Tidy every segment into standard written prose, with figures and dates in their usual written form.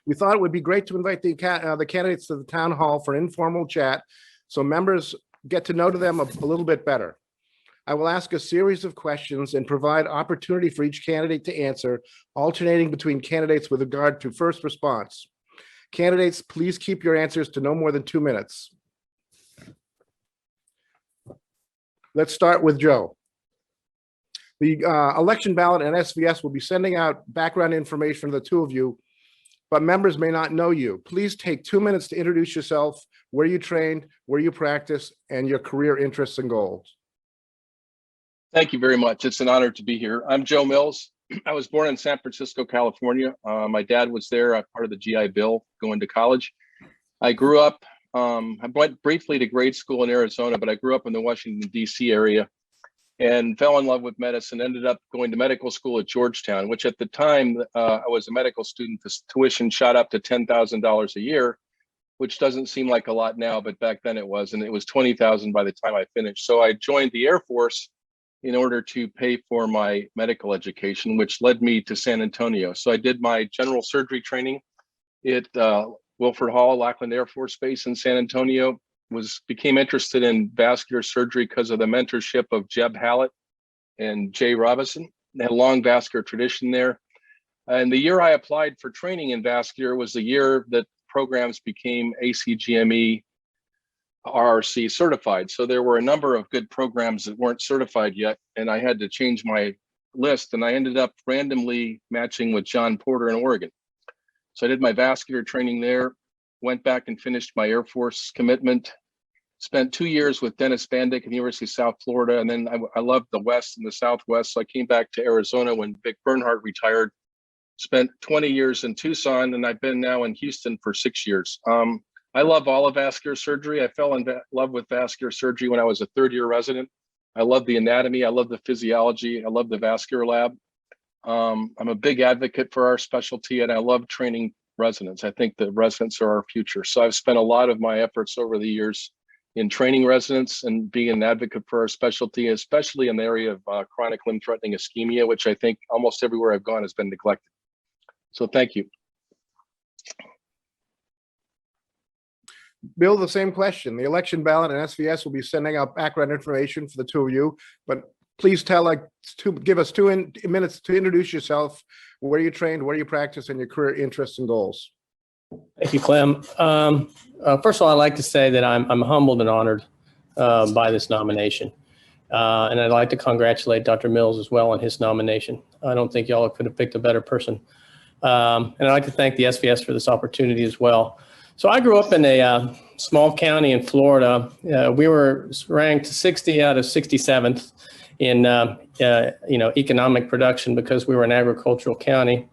We thought it would be great to invite the candidates to the town hall for an informal chat so members get to know them a little bit better. I will ask a series of questions and provide opportunity for each candidate to answer, alternating between candidates with regard to first response. Candidates, please keep your answers to no more than 2 minutes. Let's start with Joe. The election ballot and SVS will be sending out background information for the two of you, but members may not know you. Please take 2 minutes to introduce yourself, where you trained, where you practice, and your career interests and goals. Thank you very much. It's an honor to be here. I'm Joe Mills. I was born in San Francisco, California. My dad was there, part of the GI Bill, going to college. I grew up, I went briefly to grade school in Arizona, but I grew up in the Washington, D.C. area and fell in love with medicine, ended up going to medical school at Georgetown, which at the time I was a medical student. The tuition shot up to $10,000 a year, which doesn't seem like a lot now, but back then it was, and it was $20,000 by the time I finished. So I joined the Air Force in order to pay for my medical education, which led me to San Antonio. So I did my general surgery training at Wilford Hall, Lackland Air Force Base in San Antonio. Became interested in vascular surgery because of the mentorship of Jeb Hallett and Jay Robinson. They had a long vascular tradition there. And the year I applied for training in vascular was the year that programs became ACGME RRC certified. So there were a number of good programs that weren't certified yet, and I had to change my list, and I ended up randomly matching with John Porter in Oregon. So I did my vascular training there, went back and finished my Air Force commitment, spent 2 years with Dennis Bandick at the University of South Florida, and then I loved the West and the Southwest, so I came back to Arizona when Vic Bernhardt retired, spent 20 years in Tucson, and I've been now in Houston for 6 years. I love all of vascular surgery. I fell in love with vascular surgery when I was a third-year resident. I love the anatomy. I love the physiology. I love the vascular lab. I'm a big advocate for our specialty, and I love training residents. I think the residents are our future. So I've spent a lot of my efforts over the years in training residents and being an advocate for our specialty, especially in the area of chronic limb-threatening ischemia, which I think almost everywhere I've gone has been neglected. So thank you. Bill, the same question. The election ballot and SVS will be sending out background information for the two of you, but please give us 2 minutes to introduce yourself, where you trained, where you practice, and your career interests and goals. Thank you, Clem. First of all, I'd like to say that I'm humbled and honored by this nomination. And I'd like to congratulate Dr. Mills as well on his nomination. I don't think y'all could have picked a better person. And I'd like to thank the SVS for this opportunity as well. So I grew up in a small county in Florida. We were ranked 60 out of 67th in economic production because we were an agricultural county.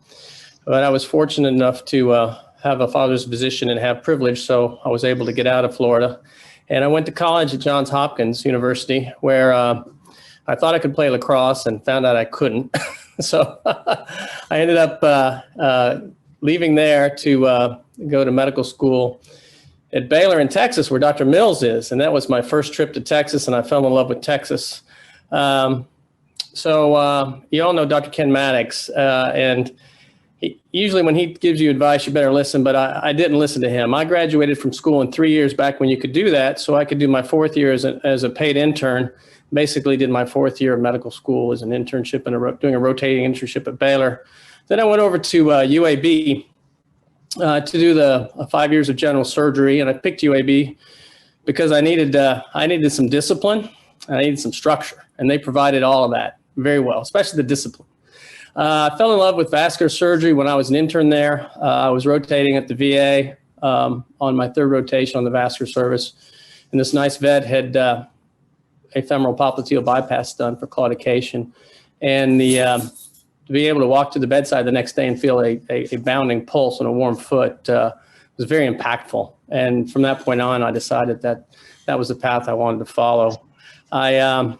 But I was fortunate enough to have a father's position and have privilege, so I was able to get out of Florida. And I went to college at Johns Hopkins University, where I thought I could play lacrosse and found out I couldn't. So I ended up leaving there to go to medical school at Baylor in Texas, where Dr. Mills is. And that was my first trip to Texas, and I fell in love with Texas. So you all know Dr. Ken Maddox, and usually when he gives you advice, you better listen, but I didn't listen to him. I graduated from school in 3 years back when you could do that, so I could do my 4th year as a paid intern. Basically did my 4th year of medical school as an internship and doing a rotating internship at Baylor. Then I went over to UAB to do the 5 years of general surgery, and I picked UAB because I needed some discipline, and I needed some structure, and they provided all of that very well, especially the discipline. I fell in love with vascular surgery when I was an intern there. I was rotating at the VA on my 3rd rotation on the vascular service, and this nice vet had femoral popliteal bypass done for claudication, and to be able to walk to the bedside the next day and feel a bounding pulse and a warm foot was very impactful. And from that point on, I decided that that was the path I wanted to follow. I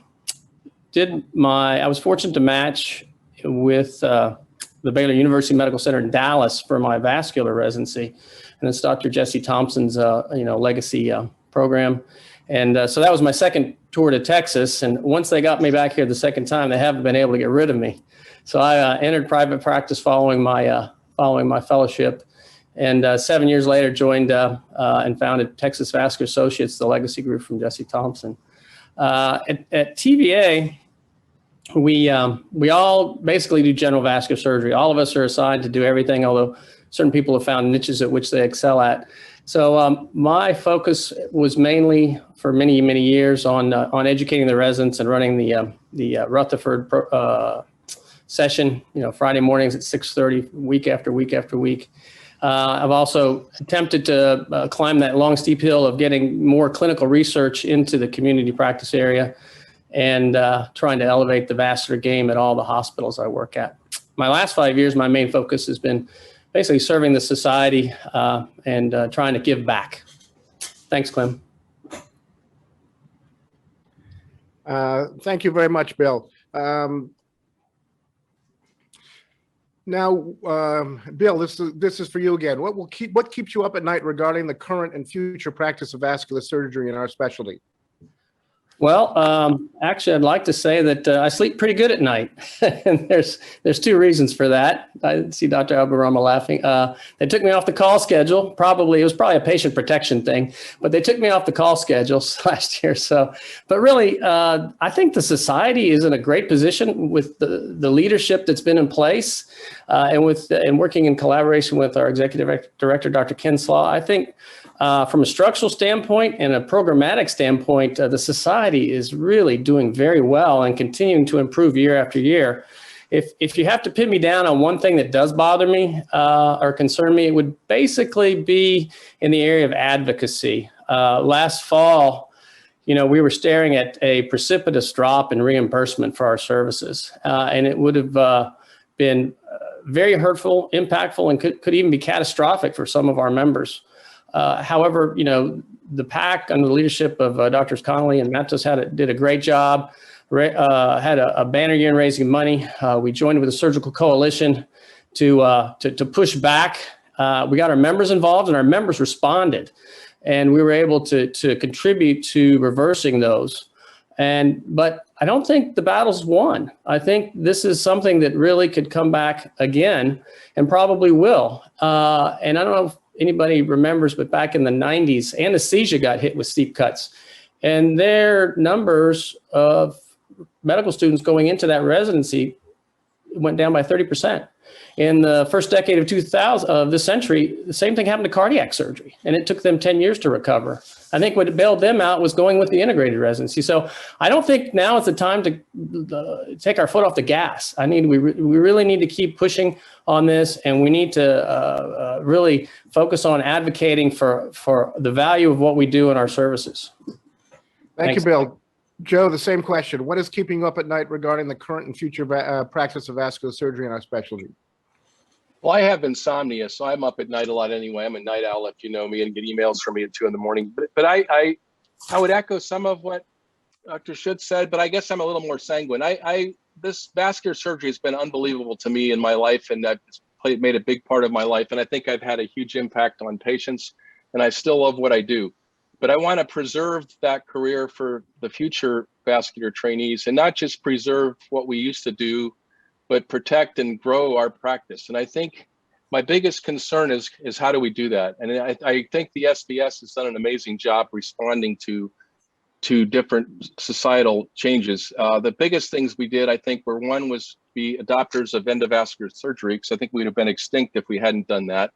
was fortunate to match with the Baylor University Medical Center in Dallas for my vascular residency, and it's Dr. Jesse Thompson's legacy program. And so that was my second tour to Texas. And once they got me back here the second time, they haven't been able to get rid of me. So I entered private practice following my fellowship, And 7 years later, joined and founded Texas Vascular Associates, the legacy group from Jesse Thompson. At TVA, we all basically do general vascular surgery. All of us are assigned to do everything, although certain people have found niches at which they excel at. So my focus was mainly for many, many years on educating the residents and running the Rutherford session, Friday mornings at 6:30, week after week after week. I've also attempted to climb that long, steep hill of getting more clinical research into the community practice area and trying to elevate the vascular game at all the hospitals I work at. My last 5 years, my main focus has been basically serving the society and trying to give back. Thanks, Clem. Thank you very much, Bill. Now, Bill, this is for you again. What keeps you up at night regarding the current and future practice of vascular surgery in our specialty? Well, actually, I'd like to say that I sleep pretty good at night, and there's two reasons for that. I see Dr. Albarama laughing. They took me off the call schedule. It was probably a patient protection thing, but they took me off the call schedule last year. But really, I think the society is in a great position with the leadership that's been in place, and working in collaboration with our executive director, Dr. Ken Slaw. I think. From a structural standpoint and a programmatic standpoint, the society is really doing very well and continuing to improve year after year. If you have to pin me down on one thing that does bother me or concern me, it would basically be in the area of advocacy. Last fall, we were staring at a precipitous drop in reimbursement for our services, and it would have been very hurtful, impactful, and could even be catastrophic for some of our members. However, the PAC under the leadership of Drs. Connolly and Matos did a great job, had a banner year in raising money. We joined with the Surgical Coalition to push back. We got our members involved and our members responded, and we were able to contribute to reversing those. But I don't think the battle's won. I think this is something that really could come back again and probably will. And I don't know if anybody remembers, but back in the 90s, anesthesia got hit with steep cuts, and their numbers of medical students going into that residency went down by 30%. In the first decade of this century, the same thing happened to cardiac surgery, and it took them 10 years to recover. I think what bailed them out was going with the integrated residency. So I don't think now is the time to take our foot off the gas. We really need to keep pushing on this, and we need to really focus on advocating for the value of what we do in our services. Thank you, Bill. Joe, the same question. What is keeping you up at night regarding the current and future practice of vascular surgery in our specialty? Well, I have insomnia, so I'm up at night a lot anyway. I'm a night owl, if you know me, and get emails from me at 2 a.m. But I would echo some of what Dr. Shutze said, but I guess I'm a little more sanguine. This vascular surgery has been unbelievable to me in my life, and that's made a big part of my life. And I think I've had a huge impact on patients, and I still love what I do. But I want to preserve that career for the future vascular trainees, and not just preserve what we used to do, but protect and grow our practice. And I think my biggest concern is how do we do that? And I think the SVS has done an amazing job responding to different societal changes. The biggest things we did, I think, one was be adopters of endovascular surgery, because I think we'd have been extinct if we hadn't done that.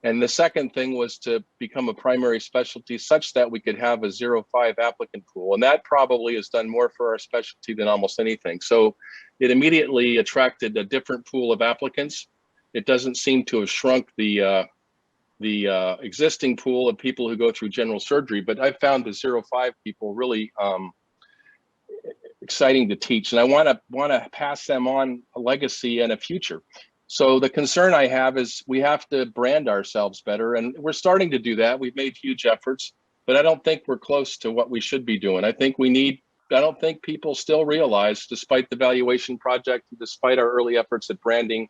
And the second thing was to become a primary specialty such that we could have a 0-5 applicant pool. And that probably has done more for our specialty than almost anything. So it immediately attracted a different pool of applicants. It doesn't seem to have shrunk the existing pool of people who go through general surgery, but I found the 0-5 people really exciting to teach. And I want to pass them on a legacy and a future. So the concern I have is we have to brand ourselves better, and we're starting to do that. We've made huge efforts, but I don't think we're close to what we should be doing. I don't think people still realize, despite the valuation project, despite our early efforts at branding,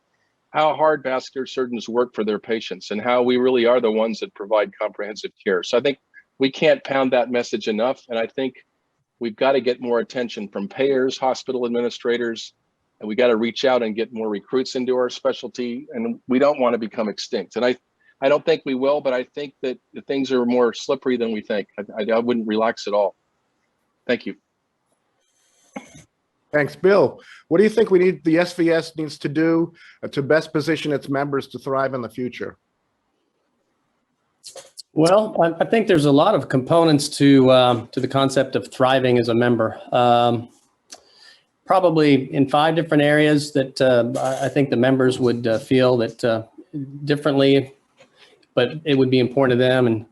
how hard vascular surgeons work for their patients and how we really are the ones that provide comprehensive care. So I think we can't pound that message enough. And I think we've got to get more attention from payers, hospital administrators, and we got to reach out and get more recruits into our specialty. And we don't want to become extinct. And I don't think we will, but I think that the things are more slippery than we think. I wouldn't relax at all. Thank you. Thanks, Bill. What do you think the SVS needs to do to best position its members to thrive in the future? Well, I think there's a lot of components to the concept of thriving as a member. Probably in 5 different areas that I think the members would feel that differently, but it would be important to them. And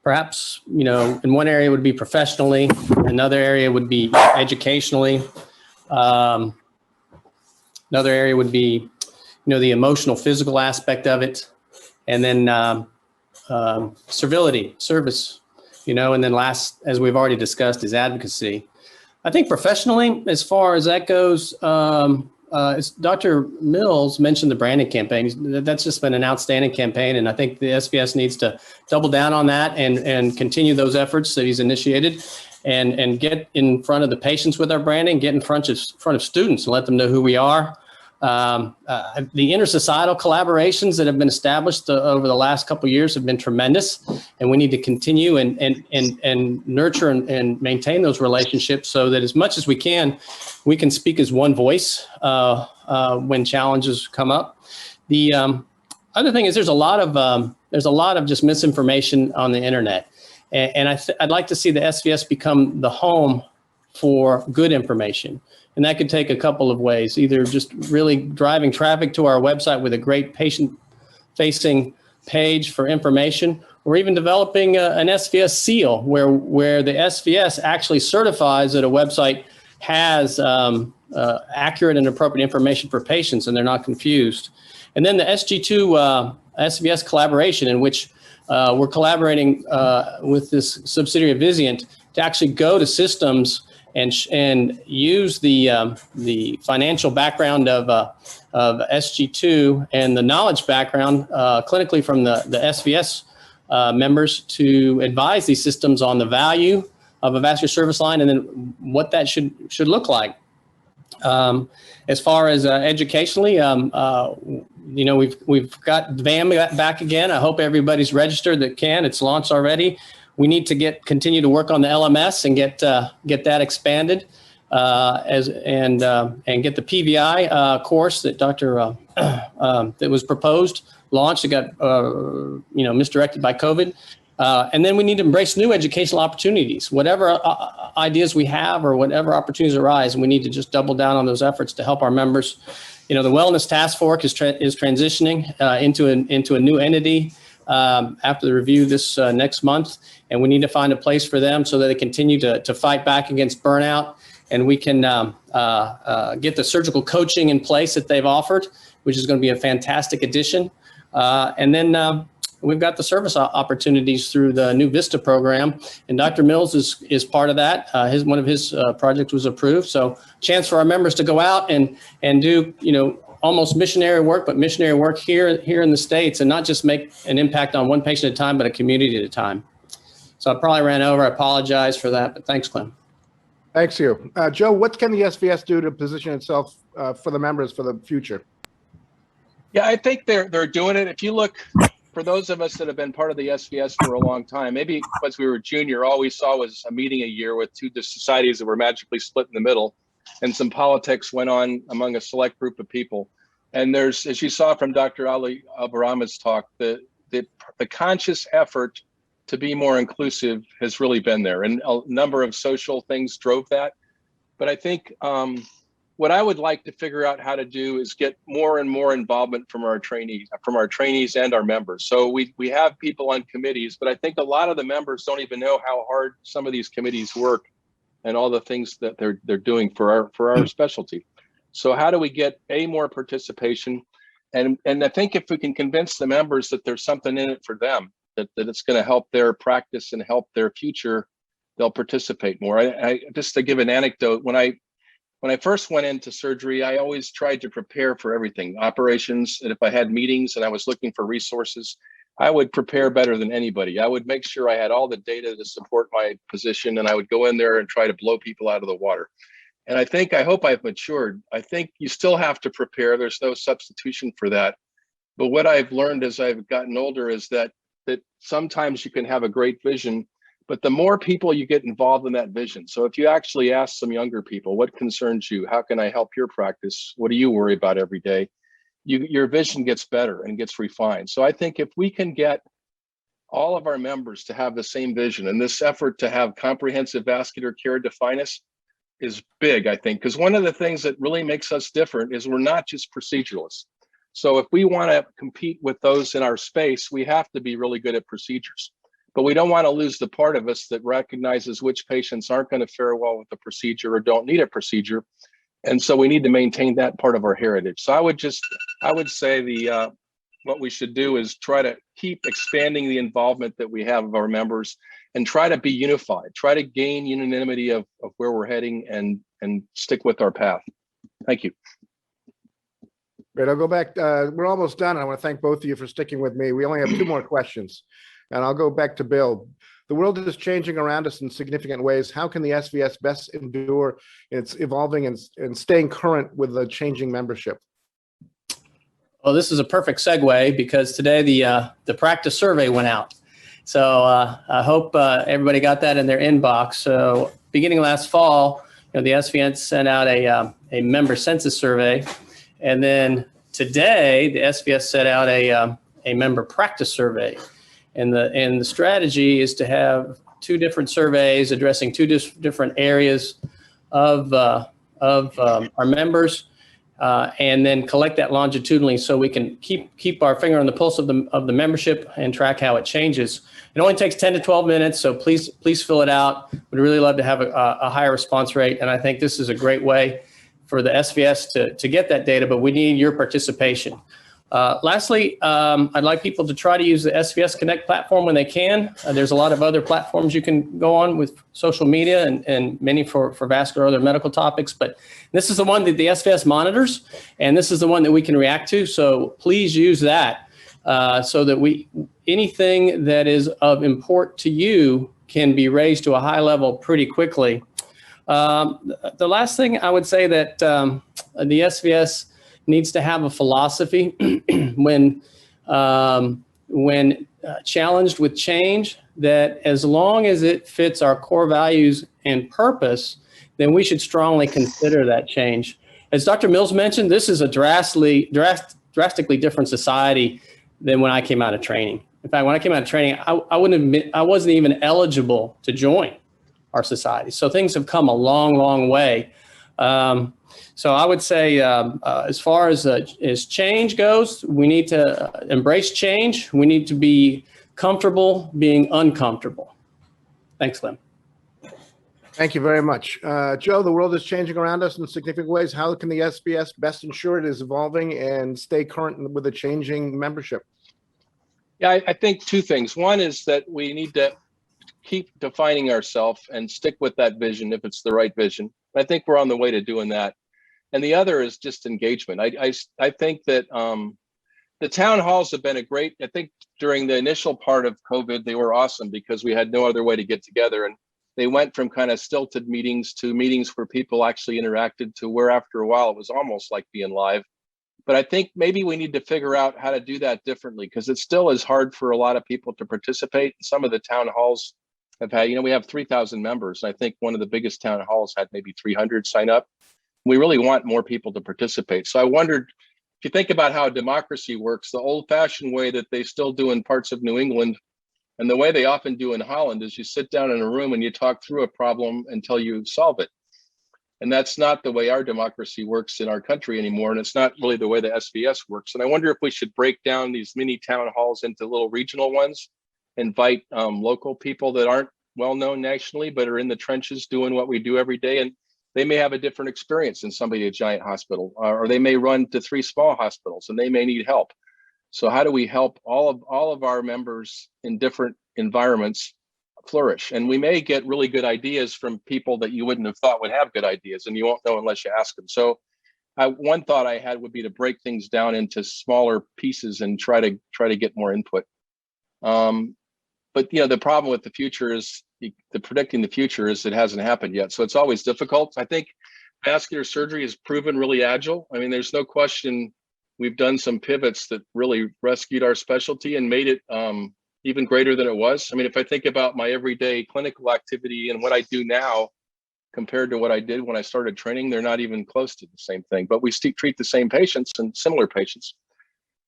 perhaps, you know, in one area would be professionally, another area would be educationally, another area would be, you know, the emotional, physical aspect of it, and then servility, service, you know, and then last, as we've already discussed, is advocacy. I think professionally, as far as that goes, Dr. Mills mentioned the branding campaign. That's just been an outstanding campaign, and I think the SVS needs to double down on that and continue those efforts that he's initiated, and get in front of the patients with our branding, get in front of students and let them know who we are. The intersocietal collaborations that have been established over the last couple of years have been tremendous, and we need to continue and nurture and maintain those relationships so that as much as we can speak as one voice when challenges come up. The other thing is there's a lot of just misinformation on the internet, and I'd like to see the SVS become the home for good information. And that could take a couple of ways, either just really driving traffic to our website with a great patient-facing page for information, or even developing an SVS seal where the SVS actually certifies that a website has accurate and appropriate information for patients and they're not confused. And then the SG2 SVS collaboration, in which we're collaborating with this subsidiary of Vizient to actually go to systems and use the financial background of SG2 and the knowledge background clinically from the SVS members to advise these systems on the value of a vascular service line and then what that should look like. As far as educationally, you know, we've got VAM back again. I hope everybody's registered that can. It's launched already. We need to continue to work on the LMS and get that expanded and get the PVI course that that was proposed launched. It got you know, misdirected by COVID, and then we need to embrace new educational opportunities. Whatever ideas we have or whatever opportunities arise, we need to just double down on those efforts to help our members. You know, the Wellness Task Force is transitioning into a new entity after the review this next month. And we need to find a place for them so that they continue to fight back against burnout. And we can get the surgical coaching in place that they've offered, which is going to be a fantastic addition. And then we've got the service opportunities through the new VISTA program. And Dr. Mills is part of that. One of his projects was approved. So chance for our members to go out and do, you know, almost missionary work, but missionary work here in the States, and not just make an impact on one patient at a time, but a community at a time. So I probably ran over. I apologize for that, but thanks, Clem. Thanks, you. Joe, what can the SVS do to position itself for the members for the future? Yeah, I think they're doing it. If you look, for those of us that have been part of the SVS for a long time, maybe once we were junior, all we saw was a meeting a year with two societies that were magically split in the middle, and some politics went on among a select group of people. And there's, as you saw from Dr. Ali Abarama's talk, the conscious effort to be more inclusive has really been there, and a number of social things drove that. But I think what I would like to figure out how to do is get more and more involvement from our trainees and our members. So we have people on committees, but I think a lot of the members don't even know how hard some of these committees work and all the things that they're doing for our specialty. So how do we get more participation? And I think if we can convince the members that there's something in it for them, that it's going to help their practice and help their future, they'll participate more. I just to give an anecdote, when I first went into surgery, I always tried to prepare for everything, operations, and if I had meetings and I was looking for resources, I would prepare better than anybody. I would make sure I had all the data to support my position, and I would go in there and try to blow people out of the water. And I hope I've matured. I think you still have to prepare. There's no substitution for that. But what I've learned as I've gotten older is that sometimes you can have a great vision, but the more people you get involved in that vision. So if you actually ask some younger people, what concerns you? How can I help your practice? What do you worry about every day? Your vision gets better and gets refined. So I think if we can get all of our members to have the same vision, and this effort to have comprehensive vascular care define us is big, I think, because one of the things that really makes us different is we're not just proceduralists. So if we want to compete with those in our space, we have to be really good at procedures. But we don't want to lose the part of us that recognizes which patients aren't going to fare well with the procedure or don't need a procedure. And so we need to maintain that part of our heritage. So I would say what we should do is try to keep expanding the involvement that we have of our members and try to be unified, try to gain unanimity of where we're heading and stick with our path. Thank you. Great, I'll go back. We're almost done. I want to thank both of you for sticking with me. We only have 2 more questions, and I'll go back to Bill. The world is changing around us in significant ways. How can the SVS best endure its evolving and staying current with the changing membership? Well, this is a perfect segue because today the practice survey went out. So I hope everybody got that in their inbox. So beginning last fall, the SVS sent out a member census survey, and then today the SVS sent out a member practice survey. And the strategy is to have 2 different surveys addressing 2 different areas of our members, and then collect that longitudinally so we can keep our finger on the pulse of the membership and track how it changes. It only takes 10 to 12 minutes, so please fill it out. We'd really love to have a higher response rate, and I think this is a great way for the SVS to get that data, but we need your participation. Lastly, I'd like people to try to use the SVS Connect platform when they can. There's a lot of other platforms you can go on with social media and many for vascular or other medical topics, but this is the one that the SVS monitors, and this is the one that we can react to. So please use that so that anything that is of import to you can be raised to a high level pretty quickly. The last thing I would say that the SVS needs to have a philosophy when challenged with change, that as long as it fits our core values and purpose, then we should strongly consider that change. As Dr. Mills mentioned, this is a drastically different society than when I came out of training. In fact, when I came out of training, I wasn't even eligible to join our society. So things have come a long, long way. So I would say, as far as change goes, we need to embrace change. We need to be comfortable being uncomfortable. Thanks, Clem. Thank you very much. Joe, the world is changing around us in significant ways. How can the SVS best ensure it is evolving and stay current with a changing membership? Yeah, I think 2 things. One is that we need to keep defining ourselves and stick with that vision if it's the right vision. I think we're on the way to doing that. And the other is just engagement. I think that the town halls have been I think during the initial part of COVID, they were awesome because we had no other way to get together. And they went from kind of stilted meetings to meetings where people actually interacted to where after a while it was almost like being live. But I think maybe we need to figure out how to do that differently because it still is hard for a lot of people to participate. Some of the town halls have had, we have 3,000 members. I think one of the biggest town halls had maybe 300 sign up. We really want more people to participate. So I wondered, if you think about how democracy works, the old-fashioned way that they still do in parts of New England and the way they often do in Holland is you sit down in a room and you talk through a problem until you solve it. And that's not the way our democracy works in our country anymore. And it's not really the way the SVS works. And I wonder if we should break down these mini town halls into little regional ones, invite local people that aren't well-known nationally, but are in the trenches doing what we do every day. And they may have a different experience than somebody at a giant hospital, or they may run to 3 small hospitals and they may need help. So how do we help all of our members in different environments flourish? And we may get really good ideas from people that you wouldn't have thought would have good ideas, and you won't know unless you ask them. So one thought I had would be to break things down into smaller pieces and try to get more input. But the problem with the future is predicting the future is it hasn't happened yet. So it's always difficult. I think vascular surgery has proven really agile. I mean, there's no question we've done some pivots that really rescued our specialty and made it even greater than it was. I mean, if I think about my everyday clinical activity and what I do now compared to what I did when I started training, they're not even close to the same thing, but we still treat the same patients and similar patients.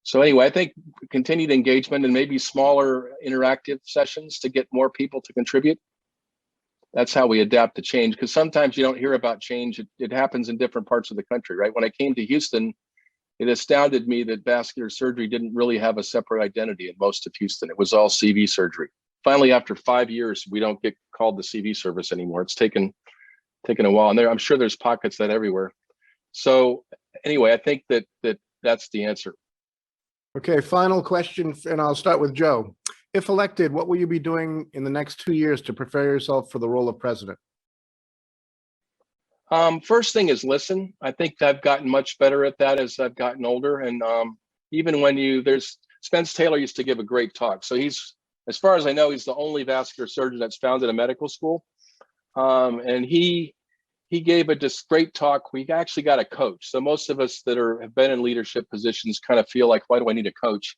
So anyway, I think continued engagement and maybe smaller interactive sessions to get more people to contribute. That's how we adapt to change, because sometimes you don't hear about change. It happens in different parts of the country, right? When I came to Houston, it astounded me that vascular surgery didn't really have a separate identity in most of Houston. It was all CV surgery. Finally, after 5 years, we don't get called the CV service anymore. It's taken a while, and I'm sure there's pockets of that everywhere. So anyway, I think that's the answer. Okay, final question, and I'll start with Joe. If elected, what will you be doing in the next 2 years to prepare yourself for the role of president? First thing is listen. I think I've gotten much better at that as I've gotten older. And even when Spence Taylor used to give a great talk. So he's, as far as I know, he's the only vascular surgeon that's founded a medical school. And he gave a just great talk. We actually got a coach. So most of us that have been in leadership positions kind of feel like, why do I need a coach?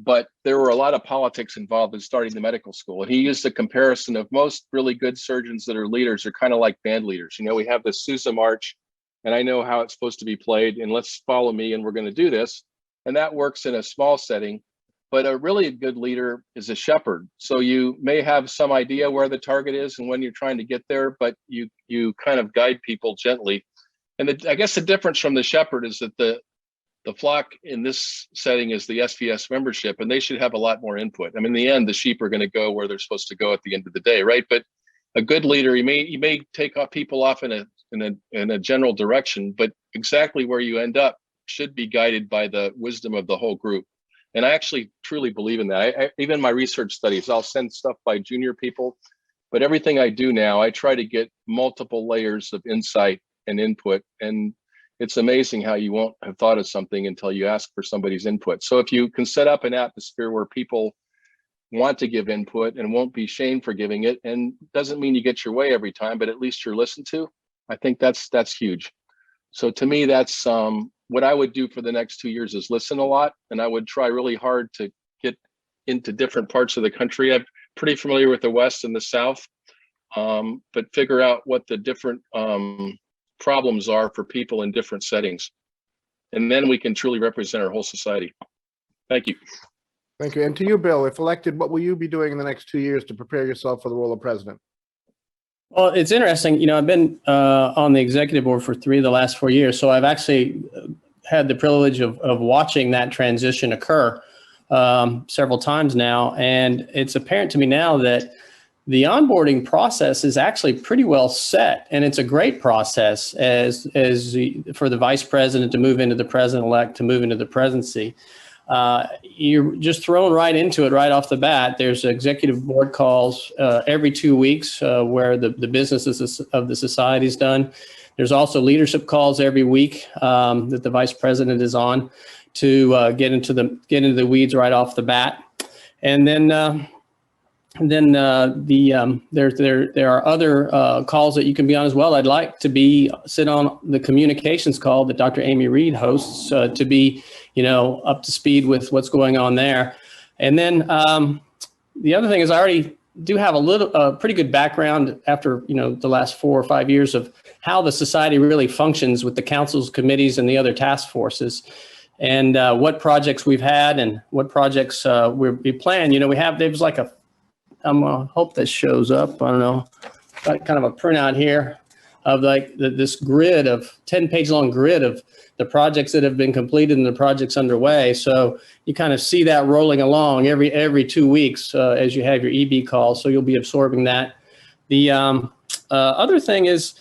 But there were a lot of politics involved in starting the medical school. And he used a comparison of most really good surgeons that are leaders are kind of like band leaders. You know, we have this Sousa march, and I know how it's supposed to be played, and let's follow me, and we're going to do this. And that works in a small setting. But a really good leader is a shepherd. So you may have some idea where the target is and when you're trying to get there, but you kind of guide people gently. And I guess the difference from the shepherd is that the flock in this setting is the SVS membership, and they should have a lot more input. I mean, in the end, the sheep are going to go where they're supposed to go at the end of the day, right? But a good leader, you may take off people off in a general direction, but exactly where you end up should be guided by the wisdom of the whole group. And I actually truly believe in that. Even my research studies, I'll send stuff by junior people, but everything I do now, I try to get multiple layers of insight and input. And it's amazing how you won't have thought of something until you ask for somebody's input. So if you can set up an atmosphere where people want to give input and won't be shamed for giving it, and doesn't mean you get your way every time, but at least you're listened to, I think that's huge. So to me, that's what I would do for the next 2 years is listen a lot. And I would try really hard to get into different parts of the country. I'm pretty familiar with the West and the South, but figure out what the different problems are for people in different settings. And then we can truly represent our whole society. Thank you. Thank you. And to you, Bill, if elected, what will you be doing in the next 2 years to prepare yourself for the role of president? Well, it's interesting. You know, I've been on the executive board for 3 of the last 4 years. So I've actually had the privilege of watching that transition occur several times now. And it's apparent to me now that the onboarding process is actually pretty well set. And it's a great process as for the vice president to move into the president-elect to move into the presidency. You're just thrown right into it right off the bat. There's executive board calls every 2 weeks where the business of the society is done. There's also leadership calls every week that the vice president is on to get into the weeds right off the bat. And then there are other calls that you can be on as well. I'd like to sit on the communications call that Dr. Amy Reed hosts to be, up to speed with what's going on there. And then the other thing is I already do have a pretty good background after, the last 4 or 5 years of how the society really functions with the councils, committees, and the other task forces. And what projects we've had and what projects we plan. There's like I'm gonna hope this shows up. I don't know, got kind of a printout here of like this grid of 10-page long grid of the projects that have been completed and the projects underway. So you kind of see that rolling along every 2 weeks as you have your EB calls. So you'll be absorbing that. The other thing is,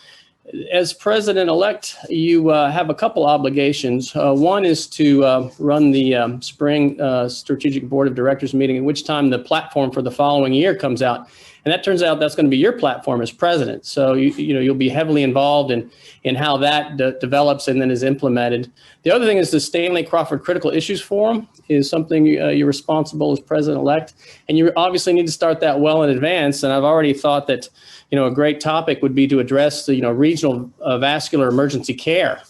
as president-elect, you have a couple obligations. One is to run the spring strategic board of directors meeting, at which time the platform for the following year comes out. And that turns out that's going to be your platform as president. So you'll be heavily involved in how that develops and then is implemented. The other thing is the Stanley Crawford Critical Issues Forum is something you're responsible as president-elect. And you obviously need to start that well in advance. And I've already thought that a great topic would be to address the regional vascular emergency care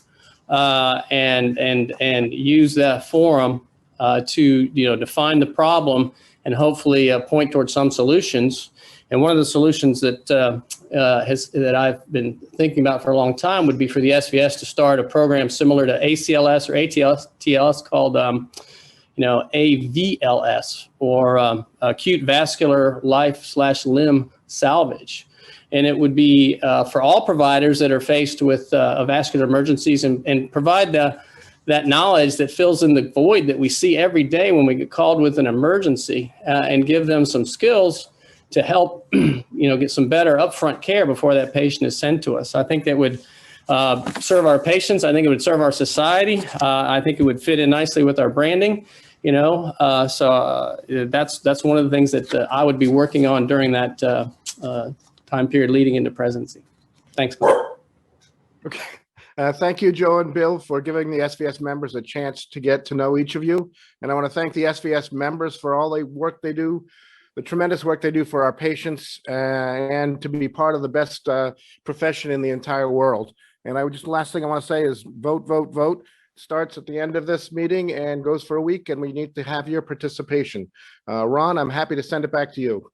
and use that forum to define the problem and hopefully point towards some solutions. And one of the solutions that I've been thinking about for a long time would be for the SVS to start a program similar to ACLS or ATLS called AVLS, or acute vascular life/limb salvage. And it would be for all providers that are faced with vascular emergencies, and provide that knowledge that fills in the void that we see every day when we get called with an emergency, and give them some skills to help get some better upfront care before that patient is sent to us. I think that would serve our patients. I think it would serve our society. I think it would fit in nicely with our branding. So that's one of the things that I would be working on during that time period leading into presidency. Thanks. Okay. Thank you, Joe and Bill, for giving the SVS members a chance to get to know each of you. And I want to thank the SVS members for all the work they do, the tremendous work they do for our patients, and to be part of the best profession in the entire world. And last thing I want to say is vote, vote, vote. Starts at the end of this meeting and goes for a week, and we need to have your participation. Ron, I'm happy to send it back to you.